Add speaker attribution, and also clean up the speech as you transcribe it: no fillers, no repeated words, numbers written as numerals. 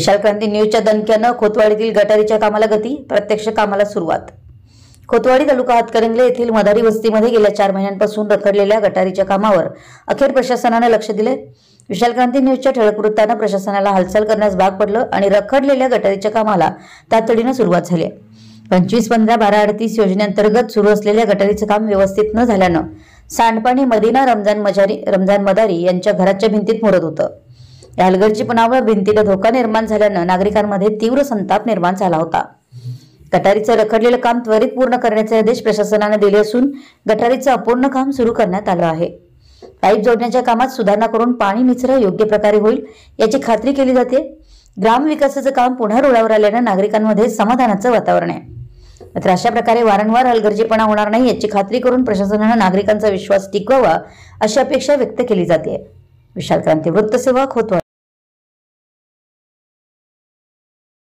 Speaker 1: विशाल क्रांती न्यूजच्या दणक्यानं खोतवाडीतील गटारीच्या कामाला गती, प्रत्यक्ष कामाला सुरुवात। खोतवाडी तालुका हातकणंगले येथील मदारी वस्तीमध्ये गेल्या 4 महिन्यांपासून रखडलेल्या गटारीच्या कामावर अखेर प्रशासनाने लक्ष दिले। विशाल क्रांती न्यूजच्या ठळक वृत्तानं प्रशासनाला हालचाल करण्यास भाग पडलं आणि रखडलेल्या गटारीच्या कामाला तातडीने सुरुवात झाली। 25-15-12-38 योजनेअंतर्गत सुरू असलेल्या गटारीचं काम व्यवस्थित न झाल्यानं सांडपाणी मदिना रमजान मदारी यांच्या घराच्या भिंतीत मुरत होतं। या हलगर्जीपणामुळे भिंतीला धोका निर्माण झाल्यानं नागरिकांमध्ये तीव्र संताप निर्माण झाला होता। गटारीचं रखडलेलं काम त्वरित पूर्ण करण्याचे आदेश प्रशासनाने दिले असून गटारीचं अपूर्ण काम सुरू करण्यात आलं आहे। पाईप जोडण्याच्या कामात सुधारणा करून पाणी निचरा योग्य प्रकारे होईल याची खात्री केली जाते। ग्रामविकासाचं काम पुन्हा रुळावर आल्यानं नागरिकांमध्ये समाधानाचं वातावरण आहे। मात्र अशा प्रकारे वारंवार हलगर्जीपणा होणार नाही याची खात्री करून प्रशासनाने नागरिकांचा विश्वास टिकवावा अशी अपेक्षा व्यक्त केली जाते। विशाल क्रांती वृत्तसेवा खोतवाडी।